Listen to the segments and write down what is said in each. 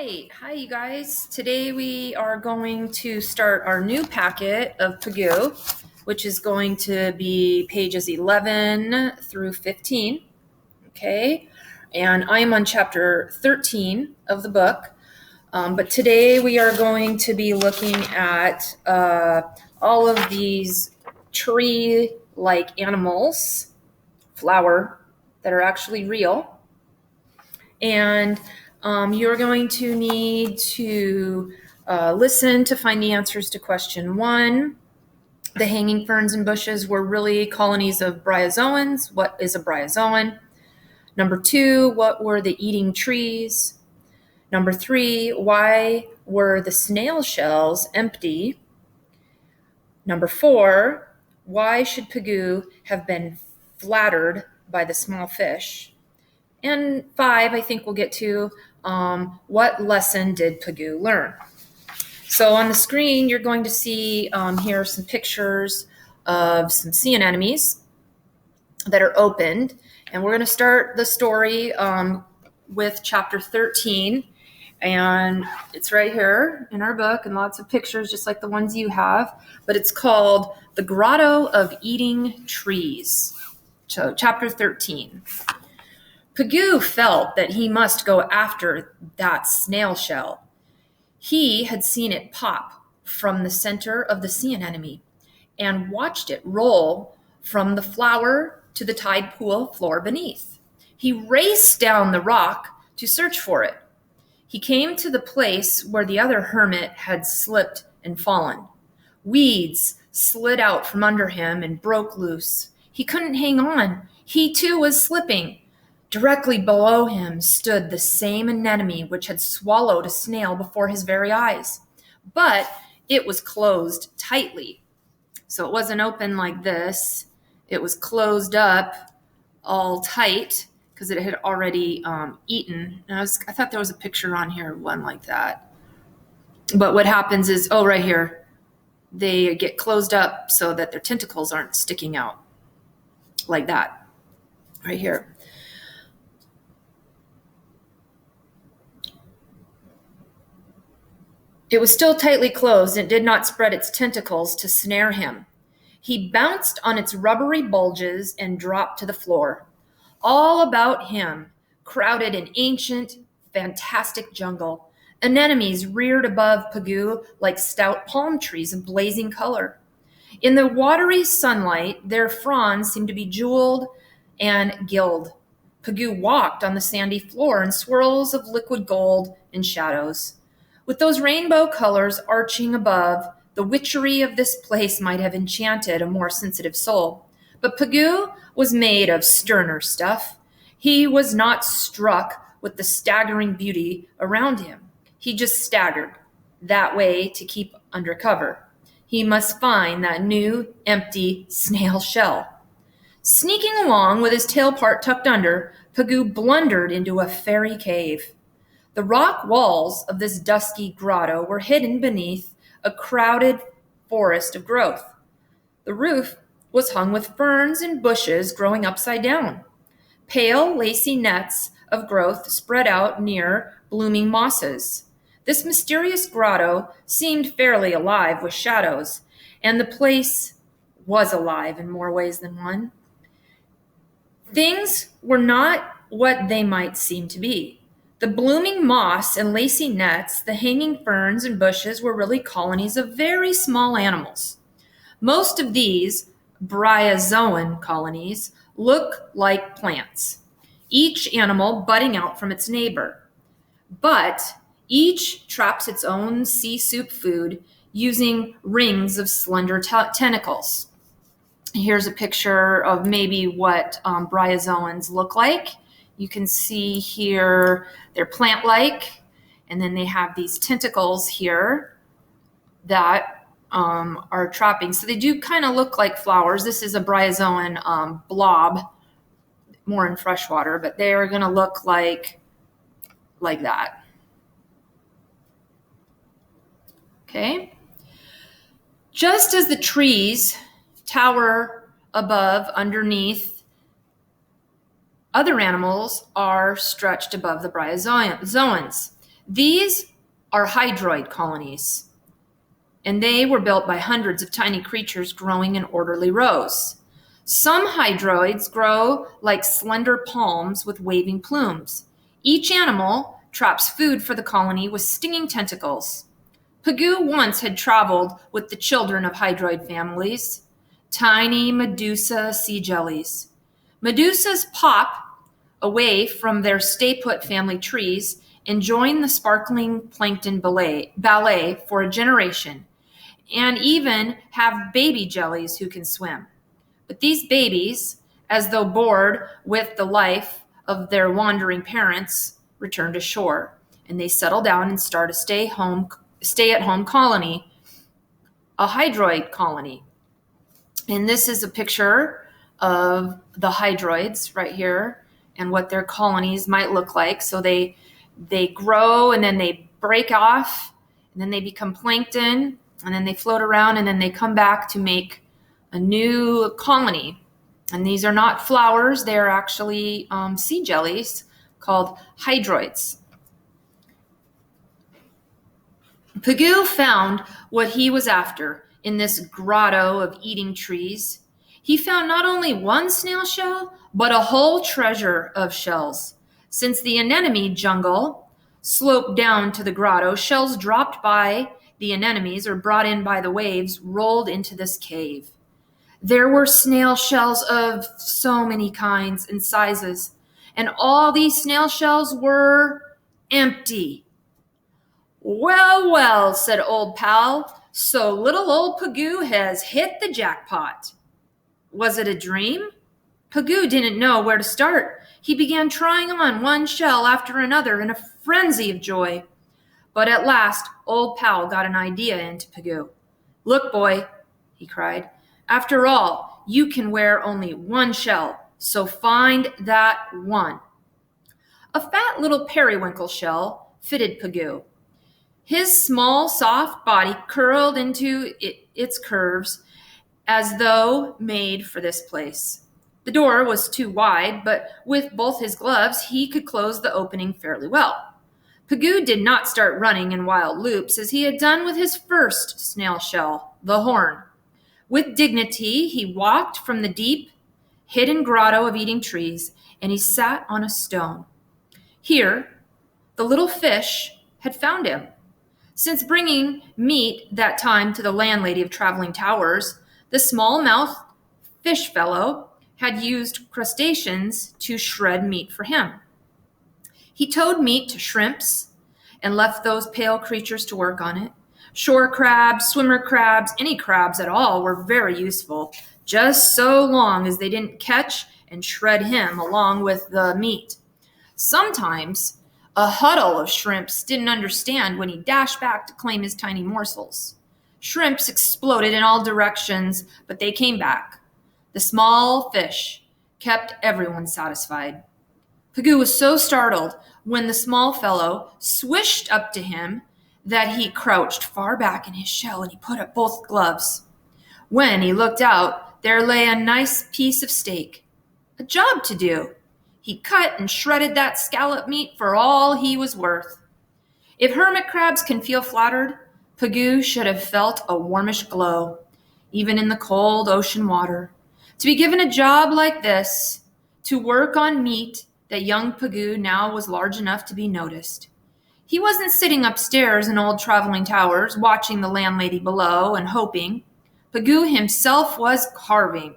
Hi, you guys. Today we are going to start our new packet of Pagoo, which is going to be pages 11 through 15. Okay, and I'm on chapter 13 of the book. But today we are going to be looking at all of these tree-like animals, flower, that are actually real. And you're going to need to listen to find the answers to question 1. The hanging ferns and bushes were really colonies of bryozoans. What is a bryozoan? Number 2, what were the eating trees? Number 3, why were the snail shells empty? Number 4, why should Pagoo have been flattered by the small fish? And 5, I think we'll get to what lesson did Pagoo learn? So on the screen, you're going to see here some pictures of some sea anemones that are opened. And we're going to start the story with chapter 13. And it's right here in our book, and lots of pictures just like the ones you have. But it's called The Grotto of Eating Trees. So chapter 13. Pagoo felt that he must go after that snail shell. He had seen it pop from the center of the sea anemone and watched it roll from the flower to the tide pool floor beneath. He raced down the rock to search for it. He came to the place where the other hermit had slipped and fallen. Weeds slid out from under him and broke loose. He couldn't hang on. He too was slipping. Directly below him stood the same anemone which had swallowed a snail before his very eyes. But it was closed tightly. So it wasn't open like this. It was closed up all tight because it had already eaten. And I thought there was a picture on here of one like that. But what happens is, right here, they get closed up so that their tentacles aren't sticking out like that, right here. It was still tightly closed and did not spread its tentacles to snare him. He bounced on its rubbery bulges and dropped to the floor. All about him crowded an ancient, fantastic jungle. Anemones reared above Pagoo like stout palm trees of blazing color. In the watery sunlight, their fronds seemed to be jeweled and gilded. Pagoo walked on the sandy floor in swirls of liquid gold and shadows. With those rainbow colors arching above, the witchery of this place might have enchanted a more sensitive soul. But Pagoo was made of sterner stuff. He was not struck with the staggering beauty around him. He just staggered that way to keep under cover. He must find that new, empty snail shell. Sneaking along with his tail part tucked under, Pagoo blundered into a fairy cave. The rock walls of this dusky grotto were hidden beneath a crowded forest of growth. The roof was hung with ferns and bushes growing upside down. Pale, lacy nets of growth spread out near blooming mosses. This mysterious grotto seemed fairly alive with shadows, and the place was alive in more ways than one. Things were not what they might seem to be. The blooming moss and lacy nets, the hanging ferns and bushes were really colonies of very small animals. Most of these bryozoan colonies look like plants, each animal budding out from its neighbor. But each traps its own sea soup food using rings of slender tentacles. Here's a picture of maybe what bryozoans look like. You can see here they're plant-like, and then they have these tentacles here that are trapping. So they do kind of look like flowers. This is a bryozoan blob, more in freshwater, but they are going to look like that. Okay. Just as the trees tower above, underneath, other animals are stretched above the bryozoans. These are hydroid colonies, and they were built by hundreds of tiny creatures growing in orderly rows. Some hydroids grow like slender palms with waving plumes. Each animal traps food for the colony with stinging tentacles. Pagoo once had traveled with the children of hydroid families, tiny Medusa sea jellies. Medusas pop away from their stay-put family trees and join the sparkling plankton ballet for a generation, and even have baby jellies who can swim. But these babies, as though bored with the life of their wandering parents, return to shore, and they settle down and start a stay-at-home colony, a hydroid colony. And this is a picture of the hydroids right here and what their colonies might look like. So they grow and then they break off and then they become plankton and then they float around and then they come back to make a new colony. And these are not flowers, they are actually sea jellies called hydroids. Pagoo found what he was after in this grotto of eating trees. He found not only one snail shell, but a whole treasure of shells. Since the anemone jungle sloped down to the grotto, shells dropped by the anemones or brought in by the waves rolled into this cave. There were snail shells of so many kinds and sizes, and all these snail shells were empty. Well, well, said Old Pal, so little old Pagoo has hit the jackpot. Was it a dream? Pagoo didn't know where to start. He began trying on one shell after another in a frenzy of joy. But at last, Old Pal got an idea into Pagoo. Look, boy, he cried, after all, you can wear only one shell, so find that one. A fat little periwinkle shell fitted Pagoo. His small, soft body curled into its curves as though made for this place. The door was too wide, but with both his gloves, he could close the opening fairly well. Pagoo did not start running in wild loops as he had done with his first snail shell, the horn. With dignity, he walked from the deep, hidden grotto of eating trees, and he sat on a stone. Here, the little fish had found him. Since bringing meat that time to the landlady of Traveling Towers, the small-mouthed fish fellow had used crustaceans to shred meat for him. He towed meat to shrimps and left those pale creatures to work on it. Shore crabs, swimmer crabs, any crabs at all were very useful, just so long as they didn't catch and shred him along with the meat. Sometimes a huddle of shrimps didn't understand when he dashed back to claim his tiny morsels. Shrimps exploded in all directions, but they came back. The small fish kept everyone satisfied. Pagoo was so startled when the small fellow swished up to him that he crouched far back in his shell and he put up both gloves. When he looked out, there lay a nice piece of steak. A job to do. He cut and shredded that scallop meat for all he was worth. If hermit crabs can feel flattered, Pagoo should have felt a warmish glow, even in the cold ocean water. To be given a job like this, to work on meat that young Pagoo now was large enough to be noticed. He wasn't sitting upstairs in old Traveling Towers, watching the landlady below and hoping. Pagoo himself was carving.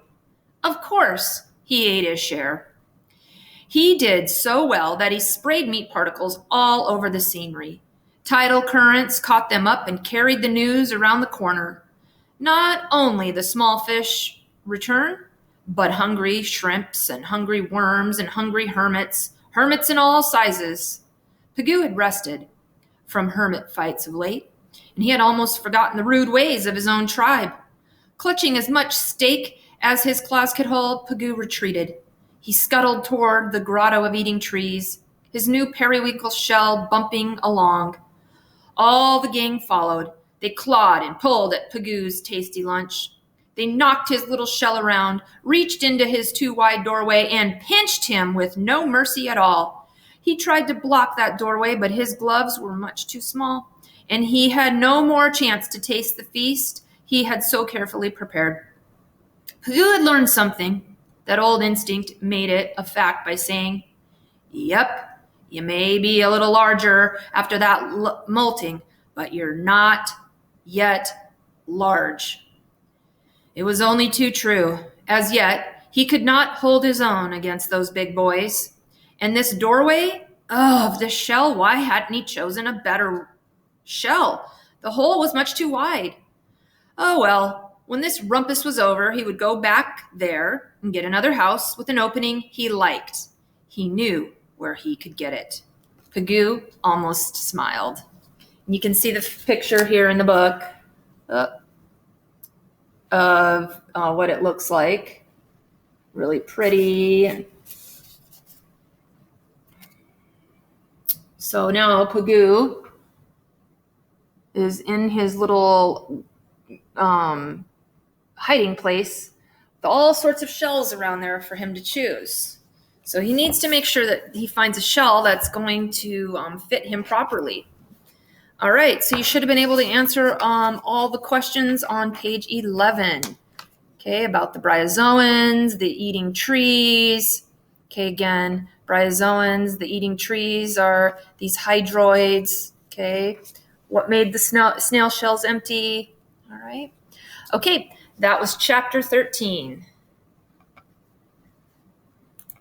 Of course, he ate his share. He did so well that he sprayed meat particles all over the scenery. Tidal currents caught them up and carried the news around the corner. Not only the small fish return, but hungry shrimps and hungry worms and hungry hermits in all sizes. Pagoo had rested from hermit fights of late, and he had almost forgotten the rude ways of his own tribe. Clutching as much steak as his claws could hold, Pagoo retreated. He scuttled toward the grotto of eating trees, his new periwinkle shell bumping along. All the gang followed. They clawed and pulled at Pagoo's tasty lunch. They knocked his little shell around, reached into his too wide doorway, and pinched him with no mercy at all. He tried to block that doorway, but his gloves were much too small, and he had no more chance to taste the feast he had so carefully prepared. Pagoo had learned something. That old instinct made it a fact by saying, "Yep, you may be a little larger after that molting, but you're not yet large." It was only too true. As yet, he could not hold his own against those big boys. And this doorway, oh, the shell, why hadn't he chosen a better shell? The hole was much too wide. Oh well, when this rumpus was over, he would go back there and get another house with an opening he liked. He knew where he could get it. Pagoo almost smiled. You can see the picture here in the book of what it looks like. Really pretty. So now Pagoo is in his little hiding place with all sorts of shells around there for him to choose. So he needs to make sure that he finds a shell that's going to fit him properly. All right, so you should have been able to answer all the questions on page 11. Okay, about the bryozoans, the eating trees. Okay, again, bryozoans, the eating trees are these hydroids. Okay, what made the snail shells empty? All right. Okay, that was chapter 13.